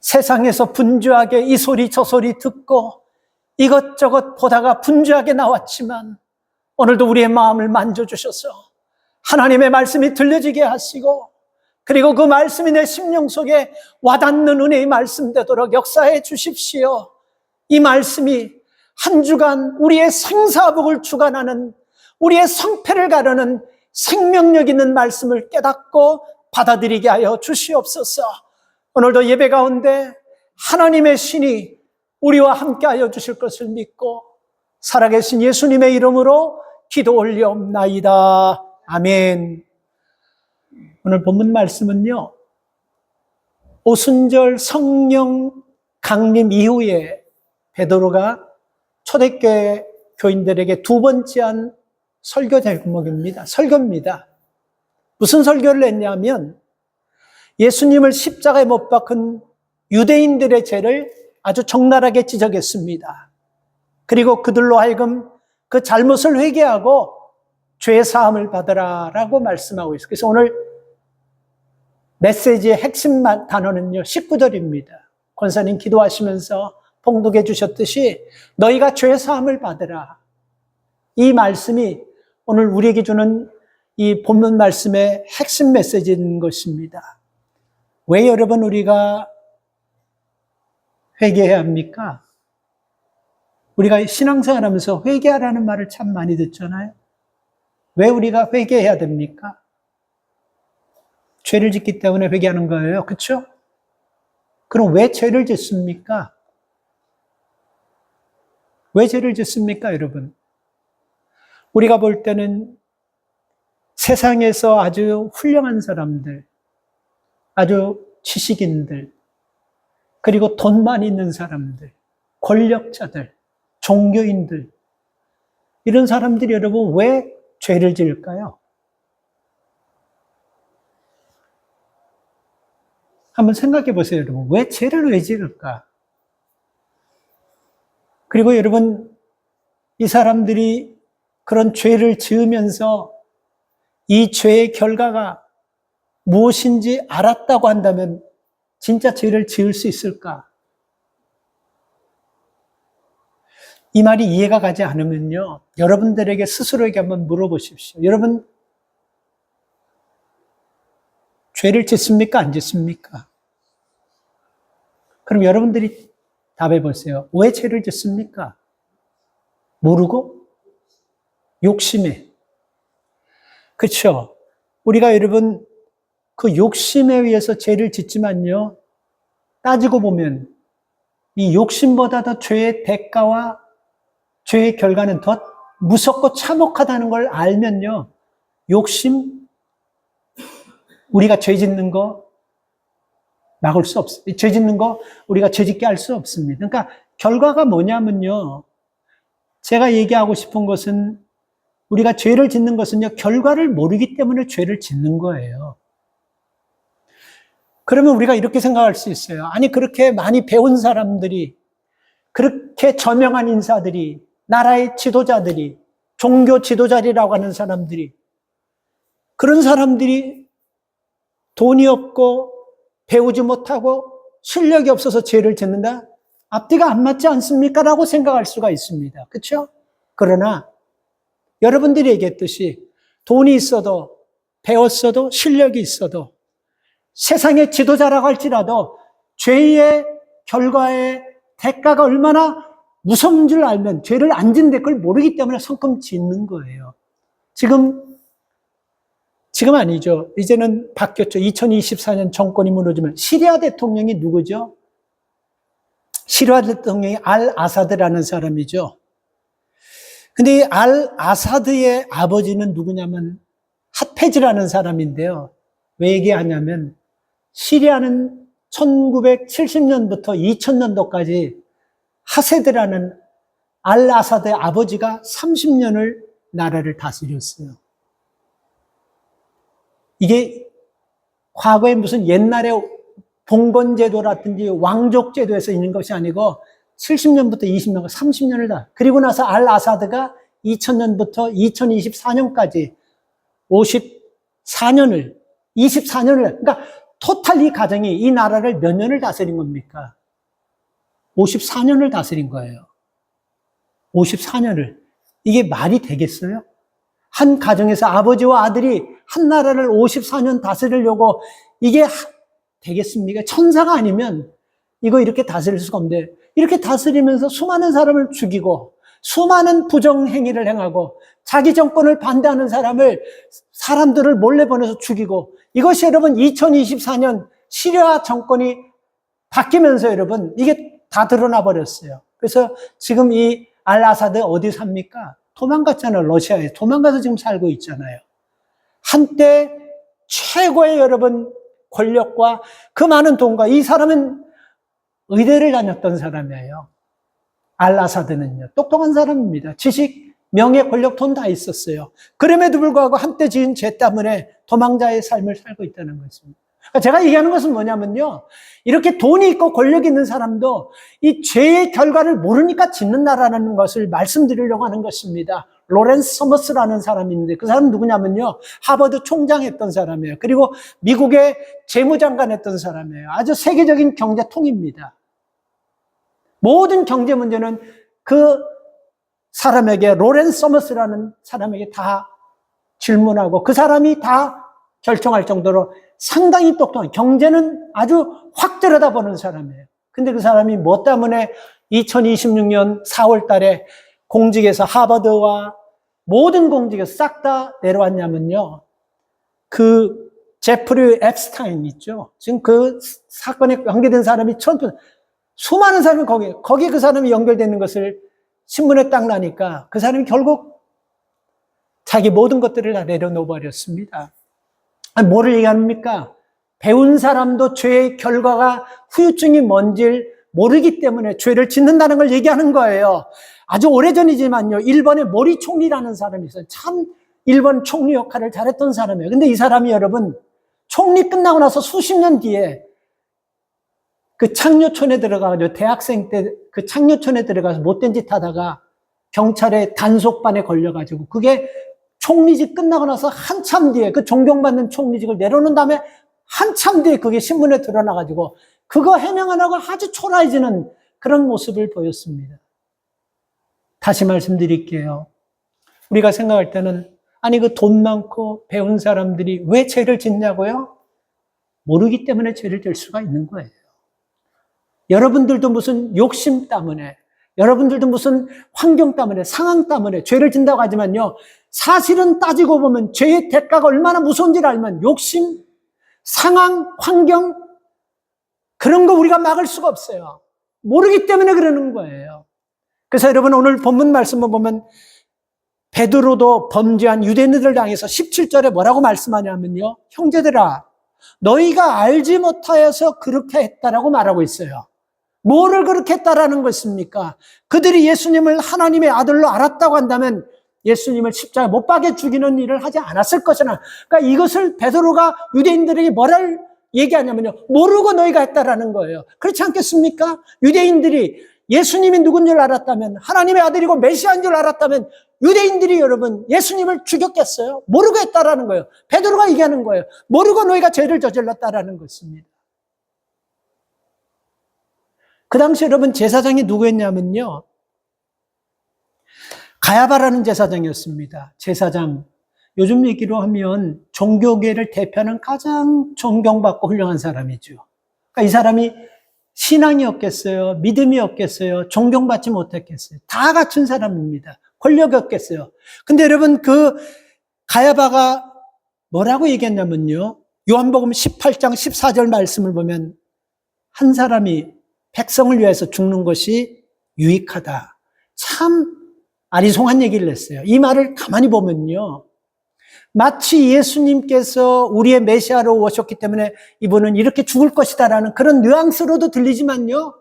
세상에서 분주하게 이 소리 저 소리 듣고 이것저것 보다가 분주하게 나왔지만 오늘도 우리의 마음을 만져주셔서 하나님의 말씀이 들려지게 하시고 그리고 그 말씀이 내 심령 속에 와닿는 은혜의 말씀 되도록 역사해 주십시오. 이 말씀이 한 주간 우리의 생사복을 주관하는 우리의 성패를 가르는 생명력 있는 말씀을 깨닫고 받아들이게 하여 주시옵소서. 오늘도 예배 가운데 하나님의 신이 우리와 함께 하여 주실 것을 믿고 살아계신 예수님의 이름으로 기도 올리옵나이다. 아멘. 오늘 본문 말씀은요, 오순절 성령 강림 이후에 베드로가 초대교회 교인들에게 두 번째 한 설교 제목입니다. 설교입니다. 무슨 설교를 했냐면 예수님을 십자가에 못 박은 유대인들의 죄를 아주 적나라하게 지적했습니다. 그리고 그들로 하여금 그 잘못을 회개하고 죄 사함을 받으라라고 말씀하고 있어요. 그래서 오늘 메시지의 핵심 단어는요, 19절입니다. 권사님 기도하시면서 봉독해 주셨듯이 너희가 죄 사함을 받으라. 이 말씀이 오늘 우리에게 주는 이 본문 말씀의 핵심 메시지인 것입니다. 왜 여러분 우리가 회개해야 합니까? 우리가 신앙생활 하면서 회개하라는 말을 참 많이 듣잖아요. 왜 우리가 회개해야 됩니까? 죄를 짓기 때문에 회개하는 거예요. 그렇죠? 그럼 왜 죄를 짓습니까? 왜 죄를 짓습니까, 여러분? 우리가 볼 때는 세상에서 아주 훌륭한 사람들, 아주 지식인들, 그리고 돈 많이 있는 사람들, 권력자들, 종교인들, 이런 사람들이 여러분 왜 죄를 지을까요? 한번 생각해 보세요, 여러분. 왜 죄를 왜 지을까? 그리고 여러분, 이 사람들이 그런 죄를 지으면서 이 죄의 결과가 무엇인지 알았다고 한다면 진짜 죄를 지을 수 있을까? 이 말이 이해가 가지 않으면요, 여러분들에게 스스로에게 한번 물어보십시오. 여러분, 죄를 짓습니까? 안 짓습니까? 그럼 여러분들이 답해 보세요. 왜 죄를 짓습니까? 모르고? 욕심에. 그렇죠? 우리가 여러분 그 욕심에 의해서 죄를 짓지만요, 따지고 보면 이 욕심보다 더 죄의 대가와 죄의 결과는 더 무섭고 참혹하다는 걸 알면요, 욕심, 우리가 죄 짓는 거 막을 수 없어요. 죄 짓는 거 우리가 죄 짓게 할 수 없습니다. 그러니까 결과가 뭐냐면요, 제가 얘기하고 싶은 것은 우리가 죄를 짓는 것은요, 결과를 모르기 때문에 죄를 짓는 거예요. 그러면 우리가 이렇게 생각할 수 있어요. 아니, 그렇게 많이 배운 사람들이, 그렇게 저명한 인사들이, 나라의 지도자들이, 종교 지도자리라고 하는 사람들이, 그런 사람들이 돈이 없고 배우지 못하고 실력이 없어서 죄를 짓는다? 앞뒤가 안 맞지 않습니까? 라고 생각할 수가 있습니다. 그렇죠? 그러나 여러분들이 얘기했듯이 돈이 있어도 배웠어도 실력이 있어도 세상의 지도자라고 할지라도 죄의 결과의 대가가 얼마나 무서운 줄 알면 죄를 안 짓는데 그걸 모르기 때문에 성큼 짓는 거예요. 지금 아니죠. 이제는 바뀌었죠. 2024년 정권이 무너지면 시리아 대통령이 누구죠? 시리아 대통령이 알 아사드라는 사람이죠. 근데 이 알 아사드의 아버지는 누구냐면 핫페즈라는 사람인데요. 왜 얘기하냐면 시리아는 1970년부터 2000년도까지 하세드라는 알 아사드의 아버지가 30년을 나라를 다스렸어요. 이게 과거에 무슨 옛날에 봉건제도라든지 왕족제도에서 있는 것이 아니고 70년부터 20년, 30년을 다. 그리고 나서 알 아사드가 2000년부터 2024년까지 24년을, 그러니까 토탈 이 가정이 이 나라를 몇 년을 다스린 겁니까? 54년을 다스린 거예요. 54년을. 이게 말이 되겠어요? 한 가정에서 아버지와 아들이 한 나라를 54년 다스리려고 이게 되겠습니까? 천사가 아니면 이거 이렇게 다스릴 수가 없는데, 이렇게 다스리면서 수많은 사람을 죽이고 수많은 부정행위를 행하고 자기 정권을 반대하는 사람들을 몰래 보내서 죽이고, 이것이 여러분 2024년 시리아 정권이 바뀌면서 여러분 이게 다 드러나 버렸어요. 그래서 지금 이 알아사드 어디 삽니까? 도망갔잖아요. 러시아에 도망가서 지금 살고 있잖아요. 한때 최고의 여러분 권력과 그 많은 돈과, 이 사람은 의대를 다녔던 사람이에요. 알아사드는요. 똑똑한 사람입니다. 지식, 명예, 권력, 돈 다 있었어요. 그럼에도 불구하고 한때 지은 죄 때문에 도망자의 삶을 살고 있다는 것입니다. 제가 얘기하는 것은 뭐냐면요, 이렇게 돈이 있고 권력이 있는 사람도 이 죄의 결과를 모르니까 짓는다라는 것을 말씀드리려고 하는 것입니다. 로렌스 서머스라는 사람이 있는데, 그 사람은 누구냐면요, 하버드 총장 했던 사람이에요. 그리고 미국의 재무장관 했던 사람이에요. 아주 세계적인 경제통입니다. 모든 경제 문제는 그 사람에게, 로렌스 서머스라는 사람에게 다 질문하고 그 사람이 다 결정할 정도로 상당히 똑똑한, 경제는 아주 확 들여다보는 사람이에요. 근데 그 사람이 뭐 때문에 2026년 4월 달에 공직에서, 하버드와 모든 공직에서 싹 다 내려왔냐면요, 그 제프리 앱스타인 있죠. 지금 그 사건에 관계된 사람이 수많은 사람이 거기에 그 사람이 연결되는 것을 신문에 딱 나니까 그 사람이 결국 자기 모든 것들을 다 내려놓아버렸습니다. 뭐를 얘기합니까? 배운 사람도 죄의 결과가 후유증이 뭔지를 모르기 때문에 죄를 짓는다는 걸 얘기하는 거예요. 아주 오래전이지만요, 일본의 모리 총리라는 사람이 있어요. 참 일본 총리 역할을 잘했던 사람이에요. 근데 이 사람이 여러분, 총리 끝나고 나서 수십 년 뒤에 그 창녀촌에 들어가가지고, 대학생 때 그 창녀촌에 들어가서 못된 짓 하다가 경찰의 단속반에 걸려가지고, 그게 총리직 끝나고 나서 한참 뒤에, 그 존경받는 총리직을 내려놓은 다음에 한참 뒤에 그게 신문에 드러나가지고 그거 해명하라고 아주 초라해지는 그런 모습을 보였습니다. 다시 말씀드릴게요. 우리가 생각할 때는, 아니 그 돈 많고 배운 사람들이 왜 죄를 짓냐고요? 모르기 때문에 죄를 질 수가 있는 거예요. 여러분들도 무슨 욕심 때문에, 여러분들도 무슨 환경 때문에, 상황 때문에 죄를 짓는다고 하지만요, 사실은 따지고 보면 죄의 대가가 얼마나 무서운지를 알면 욕심, 상황, 환경, 그런 거 우리가 막을 수가 없어요. 모르기 때문에 그러는 거예요. 그래서 여러분 오늘 본문 말씀을 보면 베드로도 범죄한 유대인들을 당해서 17절에 뭐라고 말씀하냐면요, 형제들아, 너희가 알지 못하여서 그렇게 했다라고 말하고 있어요. 뭐를 그렇게 했다라는 것입니까? 그들이 예수님을 하나님의 아들로 알았다고 한다면 예수님을 십자가에 못 박여 죽이는 일을 하지 않았을 것이나, 그러니까 이것을 베드로가 유대인들에게 뭐를 얘기하냐면요, 모르고 너희가 했다라는 거예요. 그렇지 않겠습니까? 유대인들이 예수님이 누군 줄 알았다면, 하나님의 아들이고 메시아인 줄 알았다면 유대인들이 여러분 예수님을 죽였겠어요? 모르고 했다라는 거예요. 베드로가 얘기하는 거예요. 모르고 너희가 죄를 저질렀다라는 것입니다. 그 당시 여러분 제사장이 누구였냐면요, 가야바라는 제사장이었습니다. 제사장, 요즘 얘기로 하면 종교계를 대표하는 가장 존경받고 훌륭한 사람이죠. 그러니까 이 사람이 신앙이 없겠어요? 믿음이 없겠어요? 존경받지 못했겠어요? 다 갖춘 사람입니다. 권력이 없겠어요? 근데 여러분 그 가야바가 뭐라고 얘기했냐면요, 요한복음 18장 14절 말씀을 보면, 한 사람이 백성을 위해서 죽는 것이 유익하다. 참 아리송한 얘기를 했어요. 이 말을 가만히 보면요, 마치 예수님께서 우리의 메시아로 오셨기 때문에 이분은 이렇게 죽을 것이다라는 그런 뉘앙스로도 들리지만요,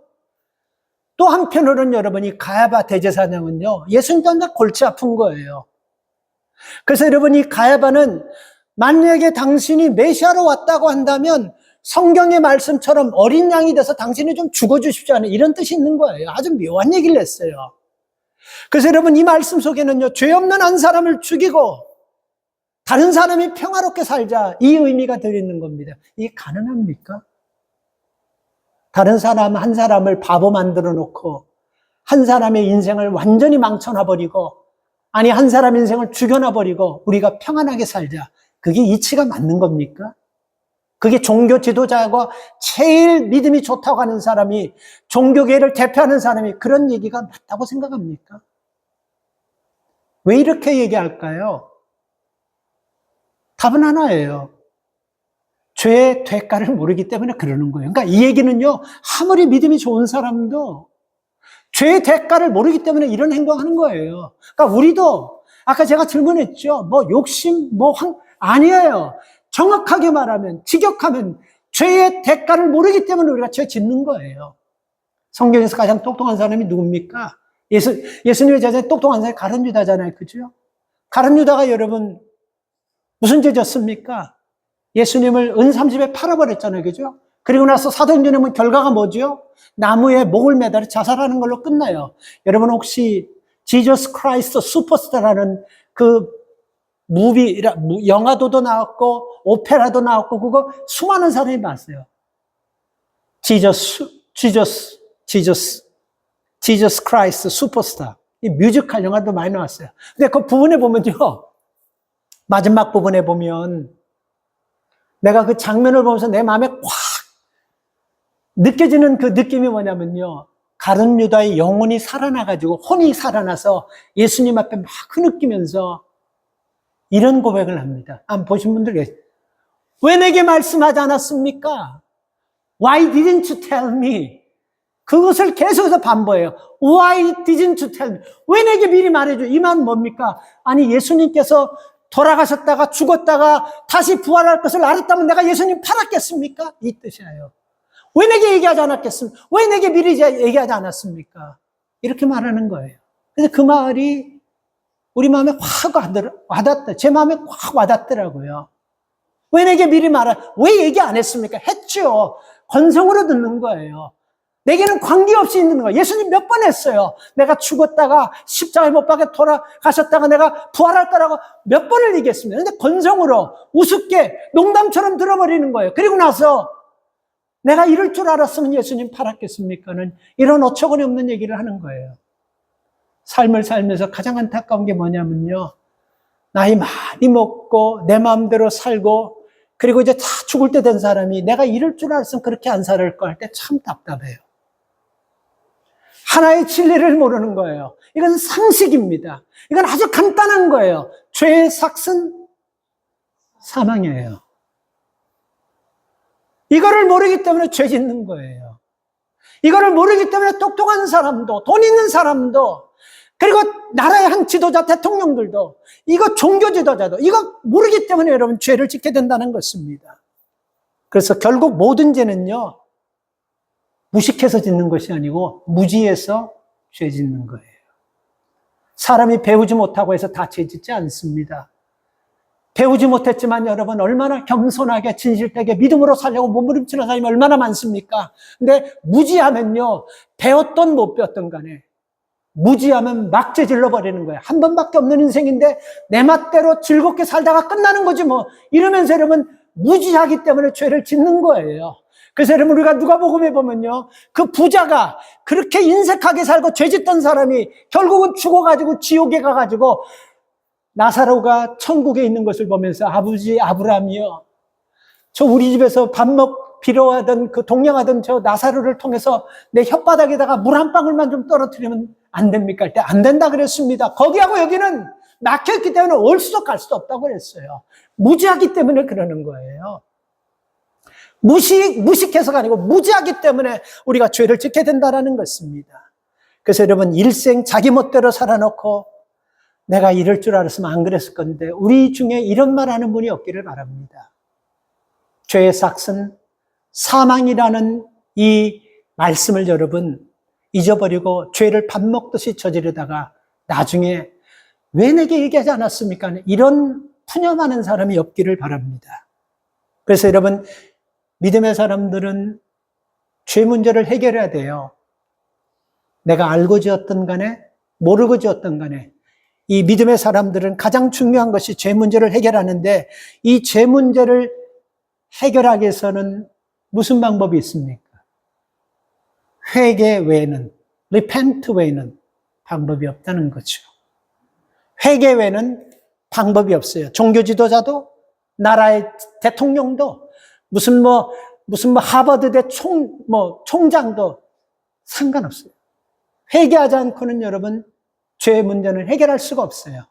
또 한편으로는 여러분이 가야바 대제사장은요, 예수님 때문에 골치 아픈 거예요. 그래서 여러분이 가야바는 만약에 당신이 메시아로 왔다고 한다면 성경의 말씀처럼 어린 양이 돼서 당신이 좀 죽어주십시오 하는 이런 뜻이 있는 거예요. 아주 묘한 얘기를 했어요. 그래서 여러분 이 말씀 속에는요, 죄 없는 한 사람을 죽이고 다른 사람이 평화롭게 살자, 이 의미가 들어있는 겁니다. 이게 가능합니까? 다른 사람 한 사람을 바보 만들어 놓고 한 사람의 인생을 완전히 망쳐놔버리고, 아니 한 사람 인생을 죽여놔버리고 우리가 평안하게 살자, 그게 이치가 맞는 겁니까? 그게 종교 지도자하고 제일 믿음이 좋다고 하는 사람이, 종교계를 대표하는 사람이 그런 얘기가 맞다고 생각합니까? 왜 이렇게 얘기할까요? 답은 하나예요. 죄의 대가를 모르기 때문에 그러는 거예요. 그러니까 이 얘기는요, 아무리 믿음이 좋은 사람도 죄의 대가를 모르기 때문에 이런 행동하는 거예요. 그러니까 우리도 아까 제가 질문했죠. 뭐 욕심, 아니에요. 정확하게 말하면, 직역하면 죄의 대가를 모르기 때문에 우리가 죄 짓는 거예요. 성경에서 가장 똑똑한 사람이 누굽니까? 예수님의 제자에 똑똑한 사람이 가룟 유다잖아요. 그죠? 가룟 유다가 여러분 무슨 죄 졌습니까? 예수님을 은30에 팔아버렸잖아요. 그죠? 그리고 나서 사도행전에 보면 결과가 뭐죠? 나무에 목을 매달아 자살하는 걸로 끝나요. 여러분 혹시 지저스 크라이스트 슈퍼스타라는 그 영화도 나왔고 오페라도 나왔고 그거 수많은 사람이 봤어요. 지저스 크라이스트 슈퍼스타. 이 뮤지컬 영화도 많이 나왔어요. 근데 그 부분에 보면요, 마지막 부분에 보면 내가 그 장면을 보면서 내 마음에 확 느껴지는 그 느낌이 뭐냐면요, 가룟 유다의 영혼이 살아나가지고 혼이 살아나서 예수님 앞에 막 흐느끼면서 이런 고백을 합니다. 한번 보신 분들 계세요? 왜 내게 말씀하지 않았습니까? Why didn't you tell me? 그것을 계속해서 반복해요. Why didn't you tell me? 왜 내게 미리 말해줘? 이 말은 뭡니까? 아니 예수님께서 돌아가셨다가 죽었다가 다시 부활할 것을 알았다면 내가 예수님 팔았겠습니까? 이 뜻이에요. 왜 내게 얘기하지 않았겠습니까? 왜 내게 미리 얘기하지 않았습니까? 이렇게 말하는 거예요. 근데 그 말이 우리 마음에 확 와닿다. 제 마음에 확 와닿더라고요. 왜 내게 미리 왜 얘기 안 했습니까? 했죠. 건성으로 듣는 거예요. 내게는 관계없이 있는 거예요. 예수님 몇 번 했어요. 내가 죽었다가 십자가에 못 박혀 돌아가셨다가 내가 부활할 거라고 몇 번을 얘기했습니다. 근데 건성으로 우습게 농담처럼 들어버리는 거예요. 그리고 나서 내가 이럴 줄 알았으면 예수님 팔았겠습니까는 이런 어처구니 없는 얘기를 하는 거예요. 삶을 살면서 가장 안타까운 게 뭐냐면요, 나이 많이 먹고 내 마음대로 살고 그리고 이제 다 죽을 때 된 사람이 내가 이럴 줄 알았으면 그렇게 안 살을 거 할 때 참 답답해요. 하나의 진리를 모르는 거예요. 이건 상식입니다. 이건 아주 간단한 거예요. 죄의 삭은 사망이에요. 이거를 모르기 때문에 죄 짓는 거예요. 이거를 모르기 때문에 똑똑한 사람도, 돈 있는 사람도, 그리고 나라의 한 지도자, 대통령들도, 이거 종교 지도자도 이거 모르기 때문에 여러분 죄를 짓게 된다는 것입니다. 그래서 결국 모든 죄는요, 무식해서 짓는 것이 아니고 무지해서 죄 짓는 거예요. 사람이 배우지 못하고 해서 다 죄 짓지 않습니다. 배우지 못했지만 여러분 얼마나 겸손하게 진실되게 믿음으로 살려고 몸부림치는 사람이 얼마나 많습니까? 근데 무지하면요, 배웠던 못 배웠던 간에 무지하면 막 죄질러 버리는 거예요. 한 번밖에 없는 인생인데 내 맛대로 즐겁게 살다가 끝나는 거지 뭐, 이러면서 여러분 무지하기 때문에 죄를 짓는 거예요. 그래서 여러분 우리가 누가복음에 보면요, 그 부자가 그렇게 인색하게 살고 죄 짓던 사람이 결국은 죽어가지고 지옥에 가가지고 나사로가 천국에 있는 것을 보면서 아버지 아브라함이요, 저 우리 집에서 밥 빌어 하던 그 동냥하던 저 나사로를 통해서 내 혓바닥에다가 물 한 방울만 좀 떨어뜨리면 안 됩니까? 할 때 안 된다 그랬습니다. 거기하고 여기는 막혀있기 때문에 올 수도 갈 수도 없다고 그랬어요. 무지하기 때문에 그러는 거예요. 무식해서가 아니고 무지하기 때문에 우리가 죄를 짓게 된다는 것입니다. 그래서 여러분 일생 자기 멋대로 살아놓고 내가 이럴 줄 알았으면 안 그랬을 건데, 우리 중에 이런 말 하는 분이 없기를 바랍니다. 죄의 삭은 사망이라는 이 말씀을 여러분 잊어버리고 죄를 밥 먹듯이 저지르다가 나중에 왜 내게 얘기하지 않았습니까? 이런 푸념하는 사람이 없기를 바랍니다. 그래서 여러분 믿음의 사람들은 죄 문제를 해결해야 돼요. 내가 알고 지었던 간에 모르고 지었던 간에 이 믿음의 사람들은 가장 중요한 것이 죄 문제를 해결하는데, 이 죄 문제를 해결하기 위해서는 무슨 방법이 있습니까? 회개 외에는, repent 외에는 방법이 없다는 거죠. 회개 외에는 방법이 없어요. 종교 지도자도, 나라의 대통령도, 무슨 하버드대 총장도 상관없어요. 회개하지 않고는 여러분, 죄의 문제는 해결할 수가 없어요.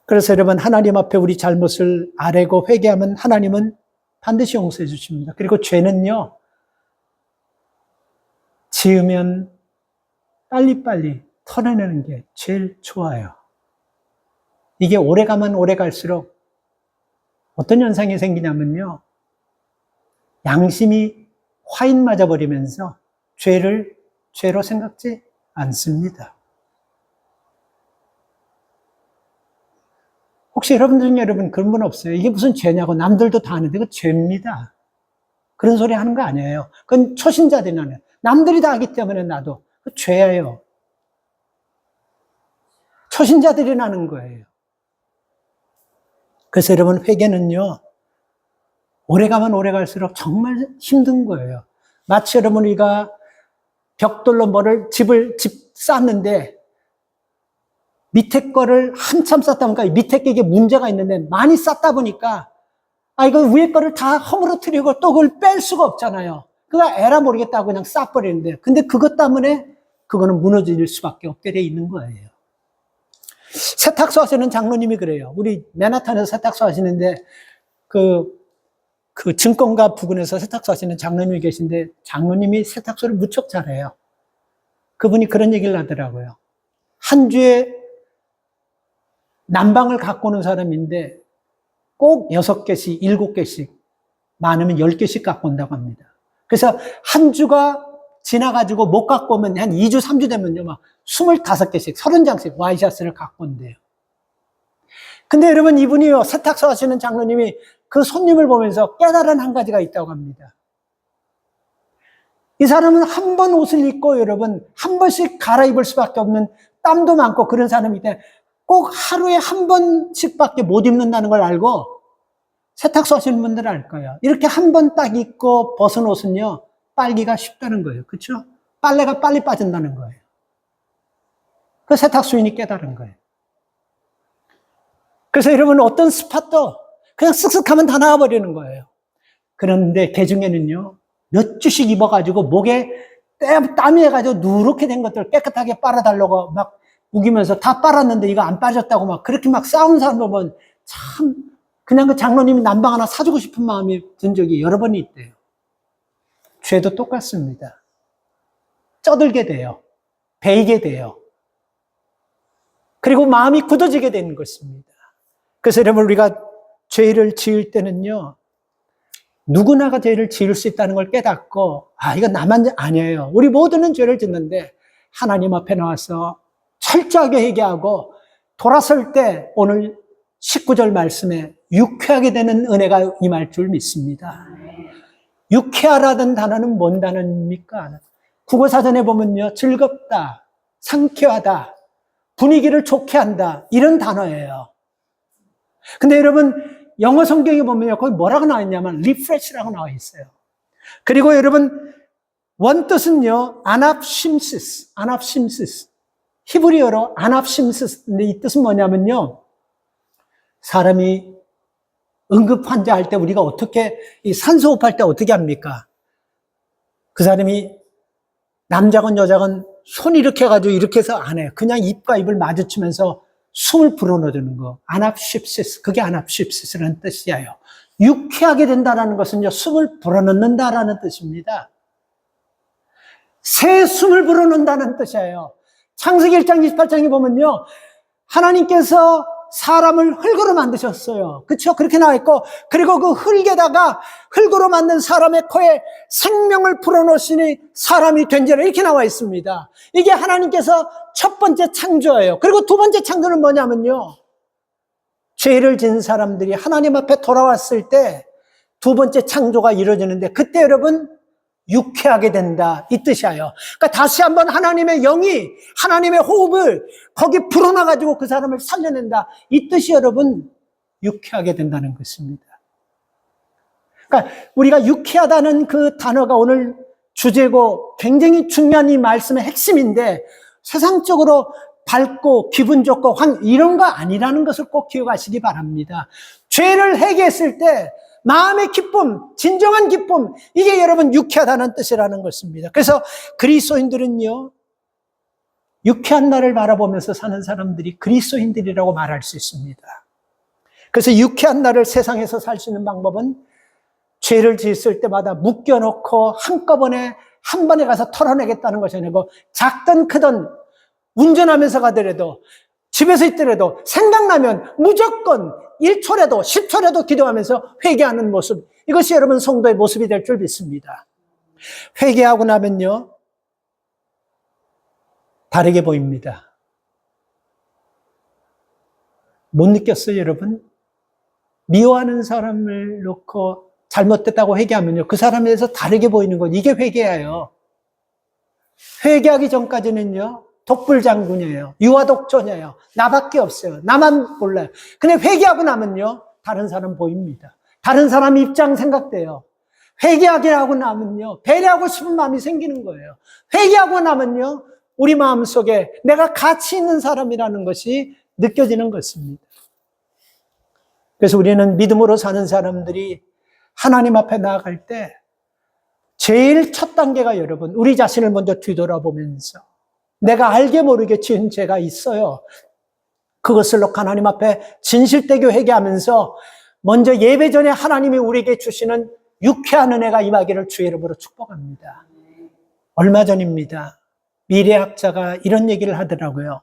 그래서 여러분, 하나님 앞에 우리 잘못을 아뢰고 회개하면 하나님은 반드시 용서해 주십니다. 그리고 죄는요, 지으면 빨리빨리 털어내는 게 제일 좋아요. 이게 오래가면 오래갈수록 어떤 현상이 생기냐면요, 양심이 화인 맞아버리면서 죄를 죄로 생각지 않습니다. 혹시 여러분 중에 그런 분 없어요? 이게 무슨 죄냐고, 남들도 다 아는데 그거 죄입니다. 그런 소리 하는 거 아니에요. 그건 초신자들이 하는, 남들이 다 하기 때문에 나도 그 죄예요. 초신자들이 나는 거예요. 그래서 여러분, 회개는요, 오래가면 오래갈수록 정말 힘든 거예요. 마치 여러분, 우리가 벽돌로 집 쌓는데 밑에 거를 한참 쌓다 보니까 밑에 게 이게 문제가 있는데 많이 쌓다 보니까 이거 위에 거를 다 허물어뜨리고 또 그걸 뺄 수가 없잖아요. 그거 에라 모르겠다고 그냥 쌓아버리는데, 근데 그것 때문에 그거는 무너질 수밖에 없게 돼 있는 거예요. 세탁소 하시는 장로님이 그래요. 우리 맨하탄에서 세탁소 하시는데 그 증권가 부근에서 세탁소 하시는 장로님이 계신데, 장로님이 세탁소를 무척 잘해요. 그분이 그런 얘기를 하더라고요. 한 주에 난방을 갖고 오는 사람인데 꼭 6개씩, 7개씩, 많으면 10개씩 갖고 온다고 합니다. 그래서 한 주가 지나가지고 못 갖고 오면 한 2주, 3주 되면요, 막 25개씩, 30장씩 와이셔츠를 갖고 온대요. 근데 여러분, 이분이요, 세탁소 하시는 장로님이 그 손님을 보면서 깨달은 한 가지가 있다고 합니다. 이 사람은 한 번 옷을 입고 여러분, 한 번씩 갈아입을 수밖에 없는, 땀도 많고 그런 사람이기 때문에 꼭 하루에 한 번씩밖에 못 입는다는 걸 알고, 세탁소 하시는 분들은 알 거예요. 이렇게 한 번 딱 입고 벗은 옷은요, 빨기가 쉽다는 거예요. 그렇죠? 빨래가 빨리 빠진다는 거예요. 그 세탁소인이 깨달은 거예요. 그래서 여러분, 어떤 스팟도 그냥 쓱쓱 하면 다 나와버리는 거예요. 그런데 그 중에는요, 몇 주씩 입어가지고 목에 땀이 해가지고 누렇게 된 것들을 깨끗하게 빨아달라고 막 우기면서 다 빨았는데 이거 안 빠졌다고 막 그렇게 막 싸우는 사람 보면 참, 그냥 그 장로님이 난방 하나 사주고 싶은 마음이 든 적이 여러 번이 있대요. 죄도 똑같습니다. 쩌들게 돼요. 베이게 돼요. 그리고 마음이 굳어지게 되는 것입니다. 그래서 여러분, 우리가 죄를 지을 때는요, 누구나가 죄를 지을 수 있다는 걸 깨닫고, 이건 나만 아니에요. 우리 모두는 죄를 짓는데 하나님 앞에 나와서 철저하게 회개하고 돌아설 때 오늘 19절 말씀에 유쾌하게 되는 은혜가 임할 줄 믿습니다. 유쾌하라는 단어는 뭔 단어입니까? 국어사전에 보면요, 즐겁다, 상쾌하다, 분위기를 좋게 한다, 이런 단어예요. 근데 여러분, 영어 성경에 보면요, 거기 뭐라고 나와 있냐면 refresh라고 나와 있어요. 그리고 여러분, 원뜻은요, 아납심시스. 히브리어로 아납심시스. 근데 이 뜻은 뭐냐면요, 사람이 응급환자 할 때 우리가 어떻게, 이 산소호흡 할 때 어떻게 합니까? 그 사람이 남자건 여자건 손 이렇게 해가지고 이렇게 해서 안 해요. 그냥 입과 입을 마주치면서 숨을 불어넣는 거. 아납십시스. 그게 아납십시스라는 뜻이에요. 유쾌하게 된다는 것은요, 숨을 불어넣는다라는 뜻입니다. 새 숨을 불어넣는다는 뜻이에요. 창세기 1장 28장에 보면요, 하나님께서 사람을 흙으로 만드셨어요. 그렇죠? 그렇게 나와 있고, 그리고 그 흙으로 만든 사람의 코에 생명을 불어넣으시니 사람이 된지라, 이렇게 나와 있습니다. 이게 하나님께서 첫 번째 창조예요. 그리고 두 번째 창조는 뭐냐면요, 죄를 지은 사람들이 하나님 앞에 돌아왔을 때 두 번째 창조가 이루어지는데, 그때 여러분 유쾌하게 된다, 이 뜻이에요. 그러니까 다시 한번 하나님의 영이, 하나님의 호흡을 거기 불어넣어가지고 그 사람을 살려낸다, 이 뜻이 여러분 유쾌하게 된다는 것입니다. 그러니까 우리가 유쾌하다는 그 단어가 오늘 주제고 굉장히 중요한 이 말씀의 핵심인데, 세상적으로 밝고 기분 좋고 이런 거 아니라는 것을 꼭 기억하시기 바랍니다. 죄를 회개했을 때 마음의 기쁨, 진정한 기쁨, 이게 여러분 유쾌하다는 뜻이라는 것입니다. 그래서 그리스도인들은요, 유쾌한 날을 바라보면서 사는 사람들이 그리스도인들이라고 말할 수 있습니다. 그래서 유쾌한 날을 세상에서 살 수 있는 방법은 죄를 지었을 때마다 묶여놓고 한꺼번에 한 번에 가서 털어내겠다는 것이 아니고, 작든 크든 운전하면서 가더라도 집에서 있더라도 생각나면 무조건 1초라도 10초라도 기도하면서 회개하는 모습, 이것이 여러분 성도의 모습이 될 줄 믿습니다. 회개하고 나면요 다르게 보입니다. 못 느꼈어요 여러분? 미워하는 사람을 놓고 잘못됐다고 회개하면요 그 사람에 대해서 다르게 보이는 것, 이게 회개예요. 회개하기 전까지는요 독불장군이에요. 유아독존이에요. 나밖에 없어요. 나만 몰라요. 근데 회개하고 나면요 다른 사람 보입니다. 다른 사람 입장 생각돼요. 회개하고 나면요 배려하고 싶은 마음이 생기는 거예요. 회개하고 나면요 우리 마음속에 내가 가치 있는 사람이라는 것이 느껴지는 것입니다. 그래서 우리는 믿음으로 사는 사람들이 하나님 앞에 나아갈 때 제일 첫 단계가 여러분, 우리 자신을 먼저 뒤돌아보면서 내가 알게 모르게 지은 죄가 있어요. 그것을 놓고 하나님 앞에 진실되게 회개하면서 먼저 예배 전에 하나님이 우리에게 주시는 유쾌한 은혜가 임하기를 주의 이름으로 축복합니다. 얼마 전입니다. 미래학자가 이런 얘기를 하더라고요.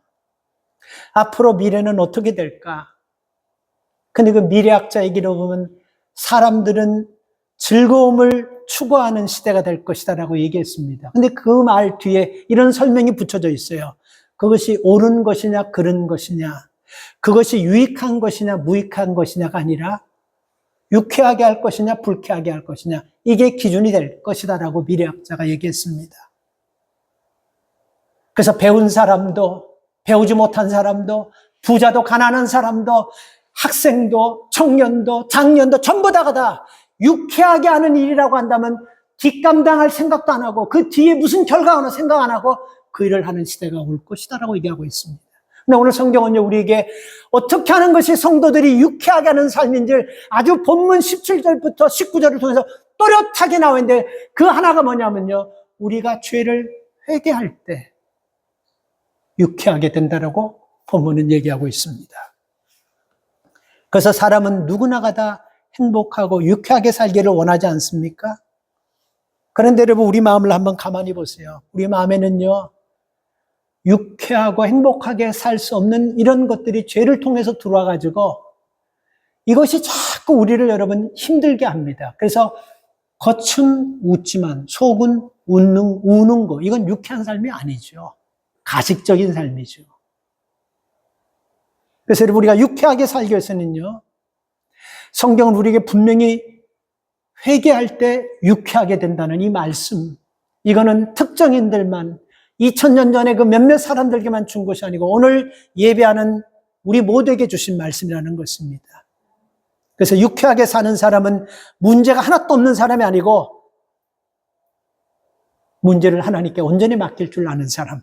앞으로 미래는 어떻게 될까? 근데 그 미래학자 얘기를 보면 사람들은 즐거움을 추구하는 시대가 될 것이다라고 얘기했습니다. 근데 그 말 뒤에 이런 설명이 붙여져 있어요. 그것이 옳은 것이냐 그른 것이냐, 그것이 유익한 것이냐 무익한 것이냐가 아니라 유쾌하게 할 것이냐 불쾌하게 할 것이냐, 이게 기준이 될 것이다라고 미래학자가 얘기했습니다. 그래서 배운 사람도 배우지 못한 사람도 부자도 가난한 사람도 학생도 청년도 장년도 전부 다가 유쾌하게 하는 일이라고 한다면 뒷감당할 생각도 안 하고 그 뒤에 무슨 결과가 오나 생각 안 하고 그 일을 하는 시대가 올 것이다라고 얘기하고 있습니다. 근데 오늘 성경은요 우리에게 어떻게 하는 것이 성도들이 유쾌하게 하는 삶인지를 아주 본문 17절부터 19절을 통해서 또렷하게 나와 있는데, 그 하나가 뭐냐면요 우리가 죄를 회개할 때 유쾌하게 된다라고 본문은 얘기하고 있습니다. 그래서 사람은 누구나가 다 행복하고 유쾌하게 살기를 원하지 않습니까? 그런데 여러분 우리 마음을 한번 가만히 보세요. 우리 마음에는요 유쾌하고 행복하게 살 수 없는 이런 것들이 죄를 통해서 들어와가지고 이것이 자꾸 우리를 여러분 힘들게 합니다. 그래서 겉은 웃지만 속은 우는 거, 이건 유쾌한 삶이 아니죠. 가식적인 삶이죠. 그래서 여러분 우리가 유쾌하게 살기 위해서는요 성경은 우리에게 분명히 회개할 때 유쾌하게 된다는 이 말씀, 이거는 특정인들만 2000년 전에 그 몇몇 사람들에게만 준 것이 아니고 오늘 예배하는 우리 모두에게 주신 말씀이라는 것입니다. 그래서 유쾌하게 사는 사람은 문제가 하나도 없는 사람이 아니고 문제를 하나님께 온전히 맡길 줄 아는 사람,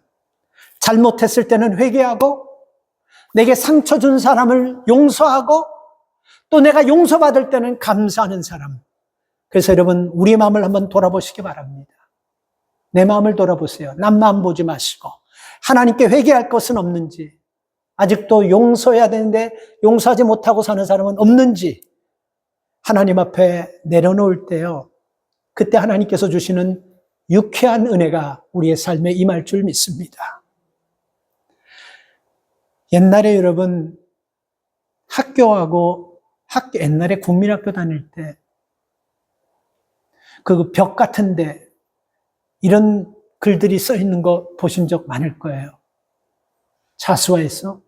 잘못했을 때는 회개하고 내게 상처 준 사람을 용서하고 또 내가 용서받을 때는 감사하는 사람. 그래서 여러분 우리 마음을 한번 돌아보시기 바랍니다. 내 마음을 돌아보세요. 남 마음 보지 마시고 하나님께 회개할 것은 없는지, 아직도 용서해야 되는데 용서하지 못하고 사는 사람은 없는지 하나님 앞에 내려놓을 때요 그때 하나님께서 주시는 유쾌한 은혜가 우리의 삶에 임할 줄 믿습니다. 옛날에 여러분 옛날에 국민학교 다닐 때 그 벽 같은데 이런 글들이 써 있는 거 보신 적 많을 거예요. 자수하에서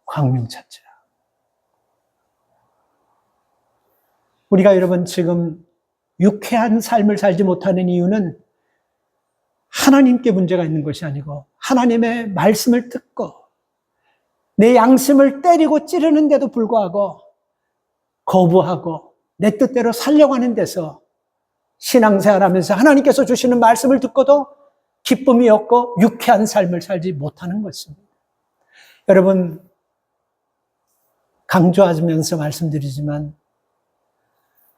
광명 찾자. 우리가 여러분 지금 유쾌한 삶을 살지 못하는 이유는 하나님께 문제가 있는 것이 아니고 하나님의 말씀을 듣고 내 양심을 때리고 찌르는데도 불구하고 거부하고 내 뜻대로 살려고 하는 데서 신앙생활하면서 하나님께서 주시는 말씀을 듣고도 기쁨이 없고 유쾌한 삶을 살지 못하는 것입니다. 여러분, 강조하면서 말씀드리지만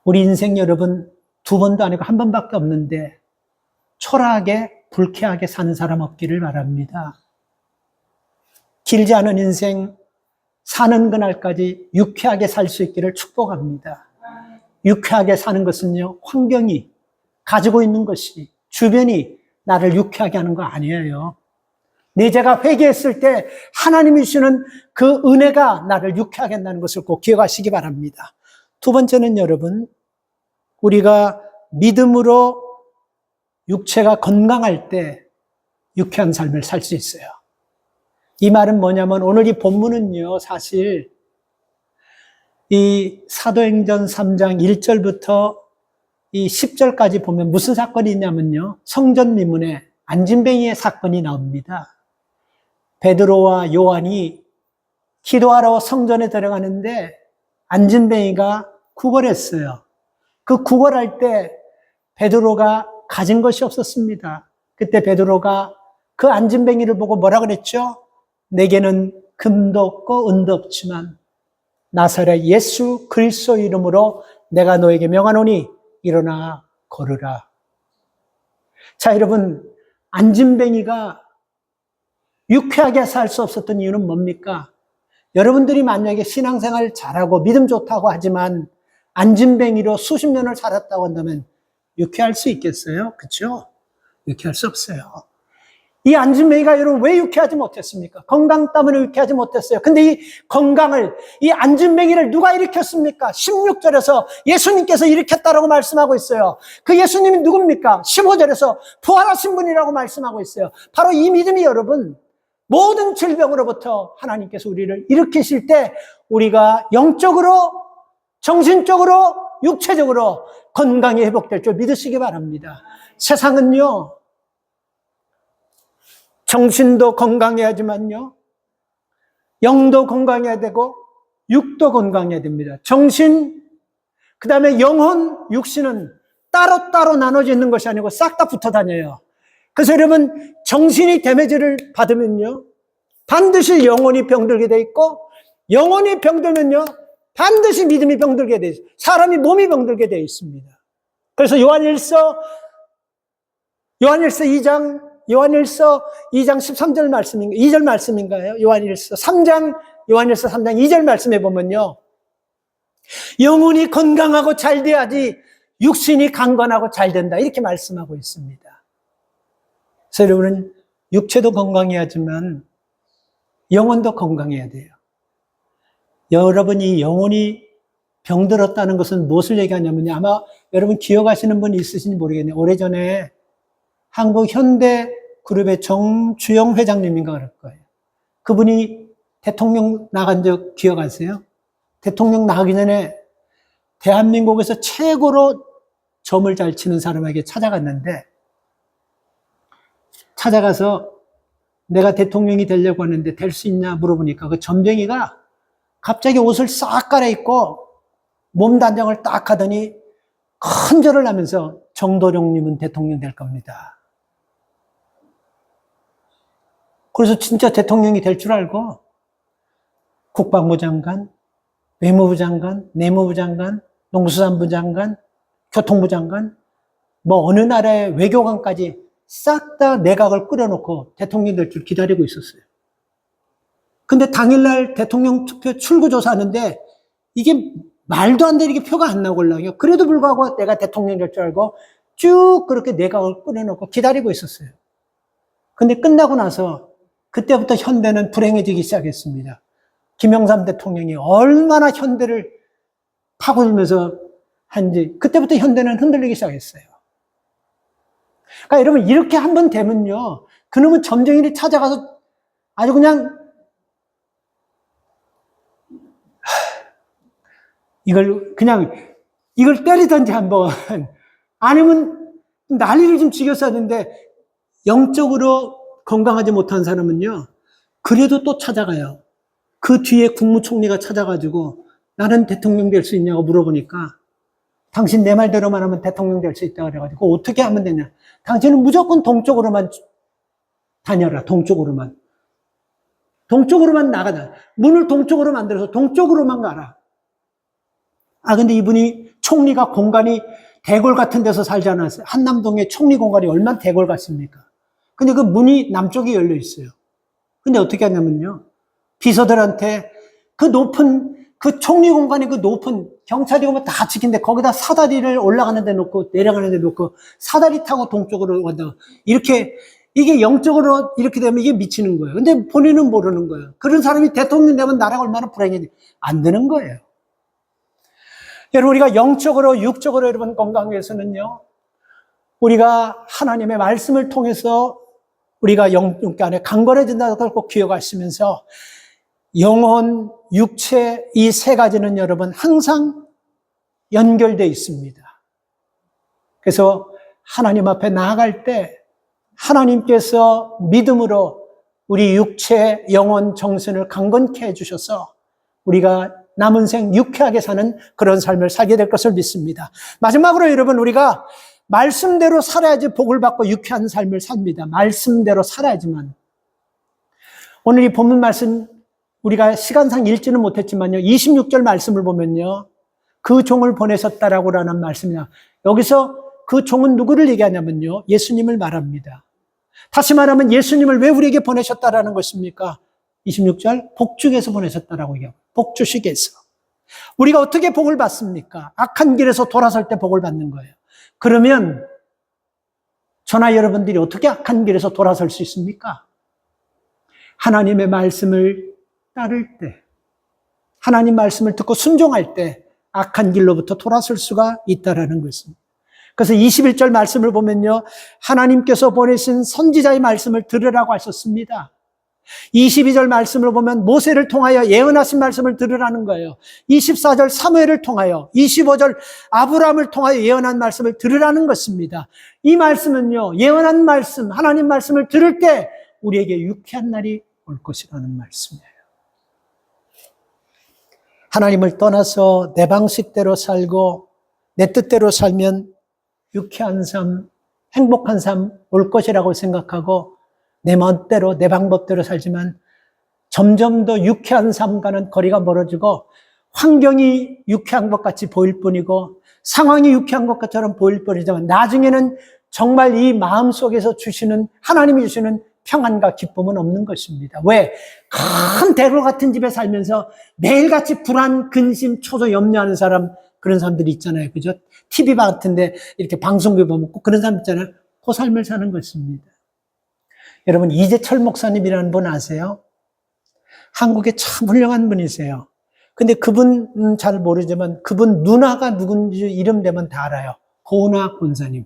우리 인생 여러분 두 번도 아니고 한 번밖에 없는데 초라하게 불쾌하게 사는 사람 없기를 바랍니다. 길지 않은 인생 사는 그날까지 유쾌하게 살 수 있기를 축복합니다. 유쾌하게 사는 것은요, 환경이 가지고 있는 것이 주변이 나를 유쾌하게 하는 거 아니에요. 내 죄가 회개했을 때 하나님이 주시는 그 은혜가 나를 유쾌하게 한다는 것을 꼭 기억하시기 바랍니다. 두 번째는 여러분, 우리가 믿음으로 육체가 건강할 때 유쾌한 삶을 살 수 있어요. 이 말은 뭐냐면 오늘 이 본문은요, 사실 이 사도행전 3장 1절부터 이 10절까지 보면 무슨 사건이 있냐면요, 성전 미문에 안진뱅이의 사건이 나옵니다. 베드로와 요한이 기도하러 성전에 들어가는데 안진뱅이가 구걸했어요. 그 구걸할 때 베드로가 가진 것이 없었습니다. 그때 베드로가 그 안진뱅이를 보고 뭐라 그랬죠? 내게는 금도 없고 은도 없지만 나사렛 예수 그리스도 이름으로 내가 너에게 명하노니 일어나 걸으라. 자, 여러분, 안진뱅이가 유쾌하게 살 수 없었던 이유는 뭡니까? 여러분들이 만약에 신앙생활 잘하고 믿음 좋다고 하지만 안진뱅이로 수십 년을 살았다고 한다면 유쾌할 수 있겠어요? 그렇죠? 유쾌할 수 없어요. 이 안진뱅이가 여러분 왜 유쾌하지 못했습니까? 건강 때문에 유쾌하지 못했어요. 근데 이 건강을, 이 안진뱅이를 누가 일으켰습니까? 16절에서 예수님께서 일으켰다라고 말씀하고 있어요. 그 예수님이 누굽니까? 15절에서 부활하신 분이라고 말씀하고 있어요. 바로 이 믿음이 여러분, 모든 질병으로부터 하나님께서 우리를 일으키실 때 우리가 영적으로, 정신적으로, 육체적으로 건강이 회복될 줄 믿으시기 바랍니다. 세상은요, 정신도 건강해야지만요, 영도 건강해야 되고 육도 건강해야 됩니다. 정신, 그 다음에 영혼, 육신은 따로따로 나눠져 있는 것이 아니고 싹 다 붙어 다녀요. 그래서 여러분, 정신이 데미지를 받으면요, 반드시 영혼이 병들게 돼 있고, 영혼이 병들면요, 반드시 믿음이 병들게 돼 있어요. 사람이 몸이 병들게 돼 있습니다. 그래서 요한일서 2장 13절 말씀인가요? 2절 말씀인가요? 요한일서 3장 2절 말씀에 보면요, 영혼이 건강하고 잘 돼야지 육신이 강건하고 잘 된다, 이렇게 말씀하고 있습니다. 그래서 여러분은 육체도 건강해야지만 영혼도 건강해야 돼요. 여러분이 영혼이 병들었다는 것은 무엇을 얘기하냐면요, 아마 여러분 기억하시는 분이 있으신지 모르겠네요. 오래전에 한국 현대그룹의 정주영 회장님인가 그럴 거예요. 그분이 대통령 나간 적 기억하세요? 대통령 나가기 전에 대한민국에서 최고로 점을 잘 치는 사람에게 찾아갔는데, 찾아가서 내가 대통령이 되려고 하는데 될 수 있냐 물어보니까 그 점쟁이가 갑자기 옷을 싹 갈아입고 몸 단장을 딱 하더니 큰 절을 하면서 정도령님은 대통령 될 겁니다. 그래서 진짜 대통령이 될 줄 알고 국방부 장관, 외무부 장관, 내무부 장관, 농수산부 장관, 교통부 장관, 뭐 어느 나라의 외교관까지 싹 다 내각을 꾸려놓고 대통령 될 줄 기다리고 있었어요. 근데 당일날 대통령 투표 출구조사하는데 이게 말도 안 되게 표가 안 나오려고요. 그래도 불구하고 내가 대통령 될 줄 알고 쭉 그렇게 내각을 꾸려놓고 기다리고 있었어요. 근데 끝나고 나서 그때부터 현대는 불행해지기 시작했습니다. 김영삼 대통령이 얼마나 현대를 파고들면서 한지 그때부터 현대는 흔들리기 시작했어요. 그러니까 여러분, 이렇게 한번 되면요, 그놈은 점쟁이를 찾아가서 아주 그냥 이걸 때리든지 한번 아니면 난리를 좀 지겼어야 되는데 영적으로 건강하지 못한 사람은요, 그래도 또 찾아가요. 그 뒤에 국무총리가 찾아가지고 나는 대통령 될 수 있냐고 물어보니까 당신 내 말대로만 하면 대통령 될 수 있다고 그래가지고 어떻게 하면 되냐. 당신은 무조건 동쪽으로만 다녀라. 동쪽으로만. 동쪽으로만 나가자. 문을 동쪽으로 만들어서 동쪽으로만 가라. 아, 근데 이분이 총리가 공간이 대궐 같은 데서 살지 않았어요. 한남동에 총리 공간이 얼마나 대궐 같습니까? 근데 그 문이 남쪽에 열려 있어요. 근데 어떻게 하냐면요. 비서들한테 그 높은, 그 총리 공간이 그 높은 경찰이 오면 다 지킨데 거기다 사다리를 올라가는 데 놓고 내려가는 데 놓고 사다리 타고 동쪽으로 간다. 이렇게, 이게 영적으로 이렇게 되면 이게 미치는 거예요. 근데 본인은 모르는 거예요. 그런 사람이 대통령 되면 나라가 얼마나 불행해지. 안 되는 거예요. 여러분, 우리가 영적으로, 육적으로 여러분 건강하기 위해서는요, 우리가 하나님의 말씀을 통해서 우리가 영적 안에 강건해진다는 걸 꼭 기억하시면서 영혼, 육체 이 세 가지는 여러분 항상 연결되어 있습니다. 그래서 하나님 앞에 나아갈 때 하나님께서 믿음으로 우리 육체, 영혼, 정신을 강건케 해주셔서 우리가 남은 생 유쾌하게 사는 그런 삶을 살게 될 것을 믿습니다. 마지막으로 여러분, 우리가 말씀대로 살아야지 복을 받고 유쾌한 삶을 삽니다. 말씀대로 살아야지만. 오늘 이 본문 말씀 우리가 시간상 읽지는 못했지만요, 26절 말씀을 보면요, 그 종을 보내셨다라고 라는 말씀이나, 여기서 그 종은 누구를 얘기하냐면요, 예수님을 말합니다. 다시 말하면 예수님을 왜 우리에게 보내셨다라는 것입니까? 26절, 복주께서 보내셨다라고 얘기합니다. 복주시께서. 우리가 어떻게 복을 받습니까? 악한 길에서 돌아설 때 복을 받는 거예요. 그러면 저나 여러분들이 어떻게 악한 길에서 돌아설 수 있습니까? 하나님의 말씀을 따를 때, 하나님 말씀을 듣고 순종할 때 악한 길로부터 돌아설 수가 있다라는 것입니다. 그래서 21절 말씀을 보면요, 하나님께서 보내신 선지자의 말씀을 들으라고 하셨습니다. 22절 말씀을 보면 모세를 통하여 예언하신 말씀을 들으라는 거예요. 24절 사무엘을 통하여, 25절 아브라함을 통하여 예언한 말씀을 들으라는 것입니다. 이 말씀은요, 예언한 말씀, 하나님 말씀을 들을 때 우리에게 유쾌한 날이 올 것이라는 말씀이에요. 하나님을 떠나서 내 방식대로 살고 내 뜻대로 살면 유쾌한 삶, 행복한 삶 올 것이라고 생각하고 내 멋대로, 내 방법대로 살지만 점점 더 유쾌한 삶과는 거리가 멀어지고 환경이 유쾌한 것 같이 보일 뿐이고 상황이 유쾌한 것처럼 보일 뿐이지만 나중에는 정말 이 마음속에서 주시는, 하나님이 주시는 평안과 기쁨은 없는 것입니다. 왜? 큰 대로 같은 집에 살면서 매일같이 불안, 근심, 초조, 염려하는 사람, 그런 사람들이 있잖아요. 그죠? TV 같은데 이렇게 방송국에 보면 꼭 그런 사람 있잖아요. 그 삶을 사는 것입니다. 여러분, 이재철 목사님이라는 분 아세요? 한국에 참 훌륭한 분이세요. 근데 그분 잘 모르지만 그분 누나가 누군지 이름 되면 다 알아요. 고은화 권사님.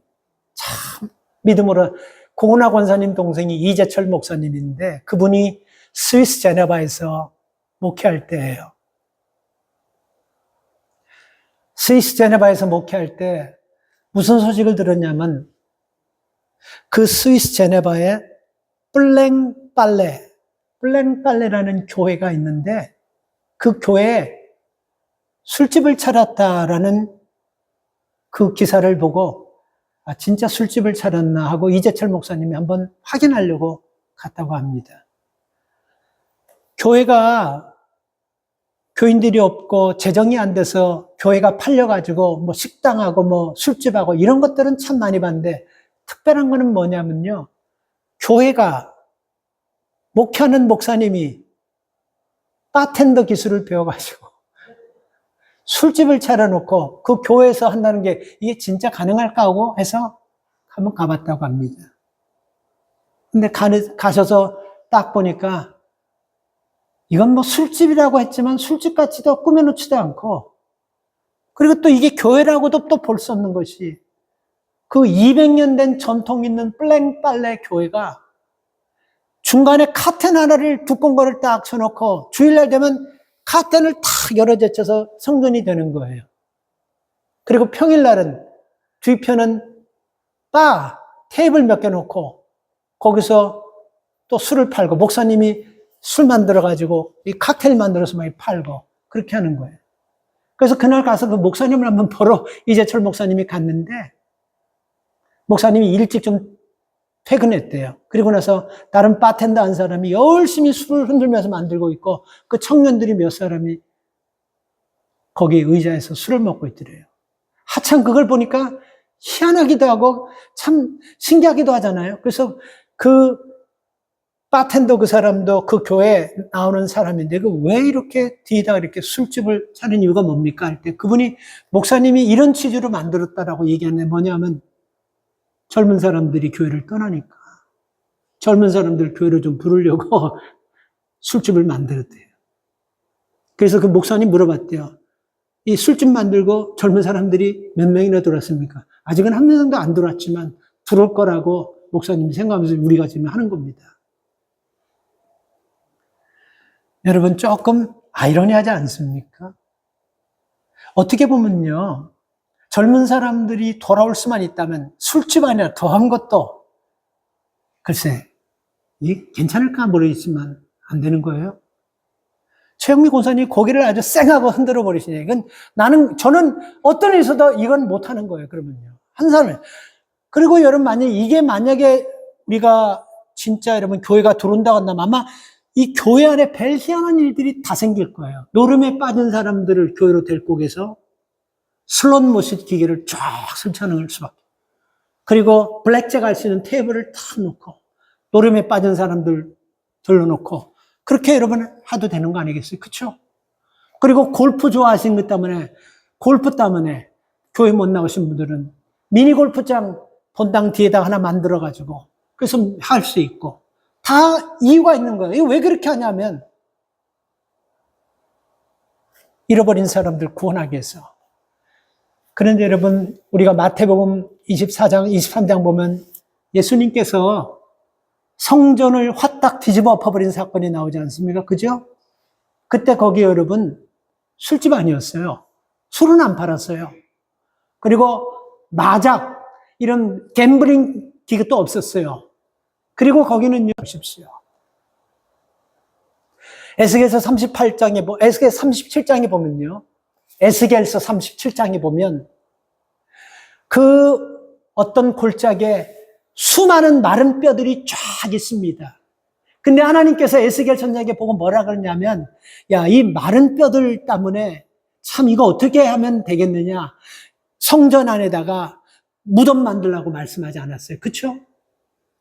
참 믿음으로, 고은화 권사님 동생이 이재철 목사님인데 그분이 스위스 제네바에서 목회할 때예요. 스위스 제네바에서 목회할 때 무슨 소식을 들었냐면 그 스위스 제네바에 블랭빨레라는 교회가 있는데 그 교회에 술집을 차렸다라는 그 기사를 보고 아, 진짜 술집을 차렸나 하고 이재철 목사님이 한번 확인하려고 갔다고 합니다. 교회가 교인들이 없고 재정이 안 돼서 교회가 팔려가지고 뭐 식당하고 뭐 술집하고 이런 것들은 참 많이 봤는데 특별한 거는 뭐냐면요. 교회가 목회하는 목사님이 바텐더 기술을 배워가지고 술집을 차려놓고 그 교회에서 한다는 게 이게 진짜 가능할까 하고 해서 한번 가봤다고 합니다. 근데 가셔서 딱 보니까 이건 뭐 술집이라고 했지만 술집 같지도 꾸며놓지도 않고 그리고 또 이게 교회라고도 또 볼 수 없는 것이 그 200년 된 전통 있는 블랭빨레 교회가 중간에 카텐 하나를 두꺼운 거를 딱 쳐놓고 주일날 되면 카텐을 탁 열어 제쳐서 성전이 되는 거예요. 그리고 평일날은 뒤편은 테이블 몇 개 놓고 거기서 또 술을 팔고 목사님이 술 만들어가지고 이 칵테일 만들어서 많이 팔고 그렇게 하는 거예요. 그래서 그날 가서 그 목사님을 한번 보러 이재철 목사님이 갔는데 목사님이 일찍 좀 퇴근했대요. 그리고 나서 다른 바텐더 한 사람이 열심히 술을 흔들면서 만들고 있고 그 청년들이 몇 사람이 거기 의자에서 술을 먹고 있더래요. 하참 그걸 보니까 희한하기도 하고 참 신기하기도 하잖아요. 그래서 그 바텐더 그 사람도 그 교회에 나오는 사람인데 그 왜 이렇게 뒤에다가 이렇게 술집을 차린 이유가 뭡니까? 할 때 그분이 목사님이 이런 취지로 만들었다라고 얘기하는데 뭐냐면 젊은 사람들이 교회를 떠나니까 젊은 사람들 교회를 좀 부르려고 술집을 만들었대요. 그래서 그 목사님 물어봤대요. 이 술집 만들고 젊은 사람들이 몇 명이나 들어왔습니까? 아직은 한 명도 안 들어왔지만 들어올 거라고 목사님이 생각하면서 우리가 지금 하는 겁니다. 여러분 조금 아이러니하지 않습니까? 어떻게 보면요. 젊은 사람들이 돌아올 수만 있다면 술집 아니라 더한 것도 글쎄 이게 괜찮을까 모르겠지만 안 되는 거예요. 최영미 권사님이 고개를 아주 쌩하고 흔들어 버리시네요. 이건 저는 어떤 일이 있어도 이건 못하는 거예요. 그러면요. 한 사람이. 그리고 여러분 만약에 우리가 진짜 여러분 교회가 들어온다고 한다면 아마 이 교회 안에 별 희한한 일들이 다 생길 거예요. 노름에 빠진 사람들을 교회로 데리고 오게서 슬롯 머신 기계를 쫙 설치하는 수밖에. 그리고 블랙잭 할 수 있는 테이블을 다 놓고 노름에 빠진 사람들 들러놓고 그렇게 여러분 해도 되는 거 아니겠어요? 그렇죠? 그리고 골프 좋아하시는 것 때문에 골프 때문에 교회 못 나오신 분들은 미니 골프장 본당 뒤에다 하나 만들어가지고 그래서 할 수 있고 다 이유가 있는 거예요. 이거 왜 그렇게 하냐면 잃어버린 사람들 구원하기 위해서. 그런데 여러분 우리가 마태복음 24장, 23장 보면 예수님께서 성전을 화딱 뒤집어 엎어버린 사건이 나오지 않습니까? 그죠? 그때 거기 여러분 술집 아니었어요. 술은 안 팔았어요. 그리고 마작 이런 갬블링 기계도 없었어요. 그리고 거기는요, 보십시오. 에스겔서 37장에 보면요. 에스겔서 37장에 보면 그 어떤 골짜기에 수많은 마른 뼈들이 쫙 있습니다. 근데 하나님께서 에스겔 선지자에게 보고 뭐라 그러냐면 야, 이 마른 뼈들 때문에 참 이거 어떻게 하면 되겠느냐. 성전 안에다가 무덤 만들라고 말씀하지 않았어요. 그렇죠?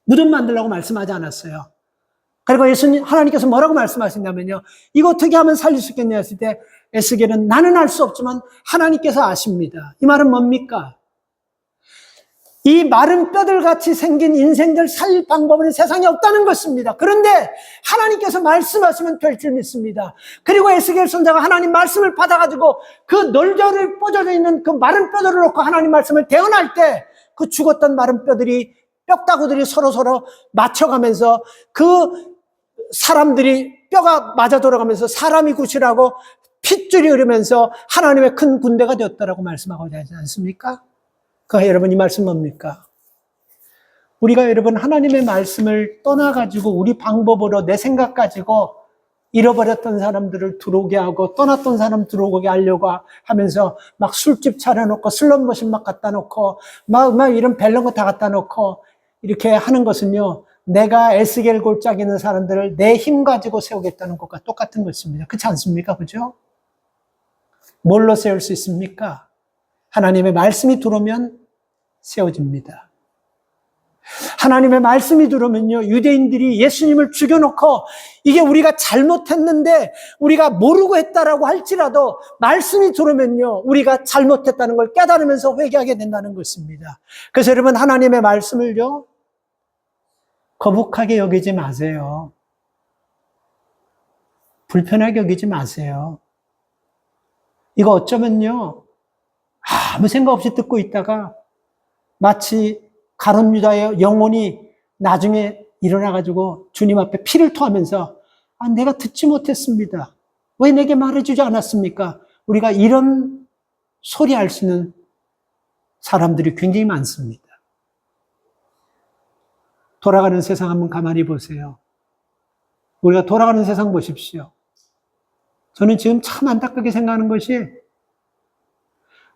무덤 만들라고 말씀하지 않았어요. 그리고 하나님께서 뭐라고 말씀하신다면요. 이거 어떻게 하면 살릴 수 있겠냐 했을 때 에스겔은 나는 알 수 없지만 하나님께서 아십니다. 이 말은 뭡니까? 이 마른 뼈들같이 생긴 인생들 살릴 방법은 세상에 없다는 것입니다. 그런데 하나님께서 말씀하시면 될 줄 믿습니다. 그리고 에스겔 선지자가 하나님 말씀을 받아가지고 그 널저를 뻗어져 있는 그 마른 뼈들을 놓고 하나님 말씀을 대언할 때 그 죽었던 마른 뼈들이 뼈다구들이 서로 맞춰가면서 그 사람들이 뼈가 맞아 돌아가면서 사람이 구실하고 핏줄이 흐르면서 하나님의 큰 군대가 되었다라고 말씀하고 있지 않습니까? 여러분 이 말씀 뭡니까? 우리가 여러분 하나님의 말씀을 떠나가지고 우리 방법으로 내 생각 가지고 잃어버렸던 사람들을 들어오게 하고 떠났던 사람 들어오게 하려고 하면서 막 술집 차려놓고 슬롯머신 막 갖다 놓고 막 이런 벨런 거 다 갖다 놓고 이렇게 하는 것은요. 내가 에스겔 골짜기 있는 사람들을 내 힘 가지고 세우겠다는 것과 똑같은 것입니다. 그렇지 않습니까? 그죠? 뭘로 세울 수 있습니까? 하나님의 말씀이 들어오면 세워집니다. 하나님의 말씀이 들어오면요. 유대인들이 예수님을 죽여놓고 이게 우리가 잘못했는데 우리가 모르고 했다라고 할지라도 말씀이 들어오면요. 우리가 잘못했다는 걸 깨달으면서 회개하게 된다는 것입니다. 그래서 여러분 하나님의 말씀을요. 거북하게 여기지 마세요. 불편하게 여기지 마세요. 이거 어쩌면요. 아무 생각 없이 듣고 있다가 마치 가룟 유다의 영혼이 나중에 일어나가지고 주님 앞에 피를 토하면서 내가 듣지 못했습니다. 왜 내게 말해주지 않았습니까? 우리가 이런 소리 할 수 있는 사람들이 굉장히 많습니다. 돌아가는 세상 한번 가만히 보세요. 우리가 돌아가는 세상 보십시오. 저는 지금 참 안타깝게 생각하는 것이,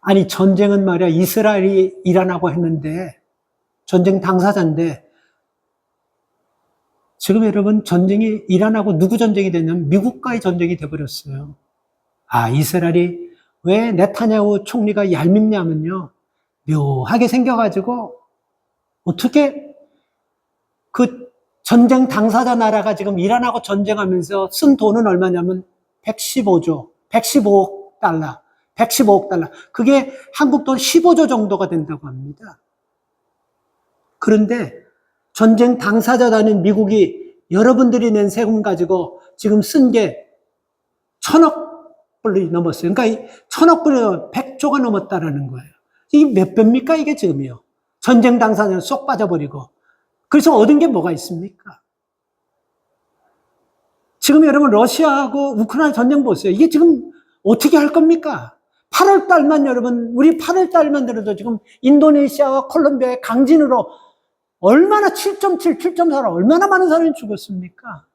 아니 전쟁은 말이야 이스라엘이 이란하고 했는데 전쟁 당사자인데, 지금 여러분 전쟁이 이란하고 누구 전쟁이 됐냐면 미국과의 전쟁이 돼버렸어요. 아, 이스라엘이 왜 네타냐후 총리가 얄밉냐면요, 묘하게 생겨가지고 어떻게 그 전쟁 당사자 나라가 지금 이란하고 전쟁하면서 쓴 돈은 얼마냐면 115억 달러. 그게 한국 돈 15조 정도가 된다고 합니다. 그런데 전쟁 당사자라는 미국이 여러분들이 낸 세금 가지고 지금 쓴 게 1,000억 불이 넘었어요. 그러니까 1,000억 불이 100조가 넘었다라는 거예요. 이게 몇 배입니까 이게 지금이요. 전쟁 당사자는 쏙 빠져버리고. 그래서 얻은 게 뭐가 있습니까? 지금 여러분 러시아하고 우크라이나 전쟁 보세요. 이게 지금 어떻게 할 겁니까? 8월 달만 여러분, 우리 8월 달만 들어도 지금 인도네시아와 콜롬비아의 강진으로 얼마나 7.7, 7.4로 얼마나 많은 사람이 죽었습니까?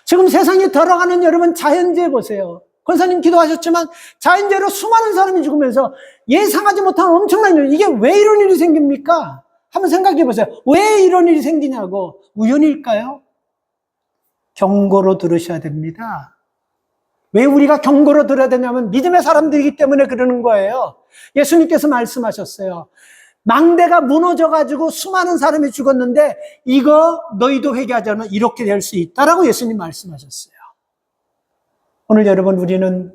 지금 세상에 돌아가는 여러분 자연재해 보세요. 권사님 기도하셨지만 자연재해로 수많은 사람이 죽으면서 예상하지 못한 엄청난 일, 이게 왜 이런 일이 생깁니까? 한번 생각해 보세요. 왜 이런 일이 생기냐고. 우연일까요? 경고로 들으셔야 됩니다. 왜 우리가 경고로 들어야 되냐면 믿음의 사람들이기 때문에 그러는 거예요. 예수님께서 말씀하셨어요. 망대가 무너져가지고 수많은 사람이 죽었는데 이거 너희도 회개하지 않으면 이렇게 될 수 있다라고 예수님 말씀하셨어요. 오늘 여러분, 우리는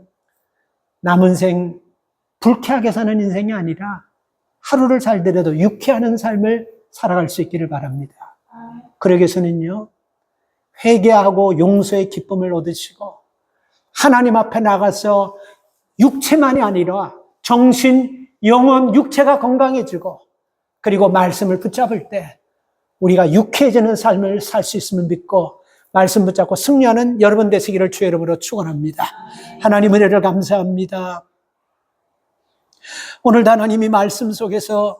남은 생 불쾌하게 사는 인생이 아니라 하루를 살더라도 유쾌하는 삶을 살아갈 수 있기를 바랍니다. 그러기 위해서는요, 회개하고 용서의 기쁨을 얻으시고 하나님 앞에 나가서 육체만이 아니라 정신, 영혼, 육체가 건강해지고, 그리고 말씀을 붙잡을 때 우리가 유쾌해지는 삶을 살 수 있음을 믿고 말씀 붙잡고 승리하는 여러분 되시기를 주의 이름으로 축원합니다. 하나님 은혜를 감사합니다. 오늘도 하나님이 말씀 속에서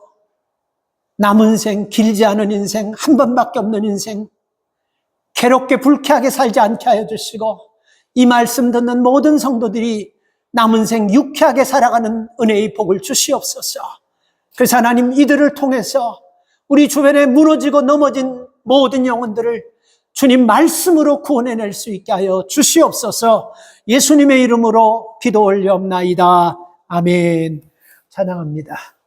남은 생, 길지 않은 인생, 한 번밖에 없는 인생, 괴롭게 불쾌하게 살지 않게 하여 주시고, 이 말씀 듣는 모든 성도들이 남은 생 유쾌하게 살아가는 은혜의 복을 주시옵소서. 그래서 하나님, 이들을 통해서 우리 주변에 무너지고 넘어진 모든 영혼들을 주님 말씀으로 구원해낼 수 있게 하여 주시옵소서. 예수님의 이름으로 기도 올려옵나이다. 아멘. 찬양합니다.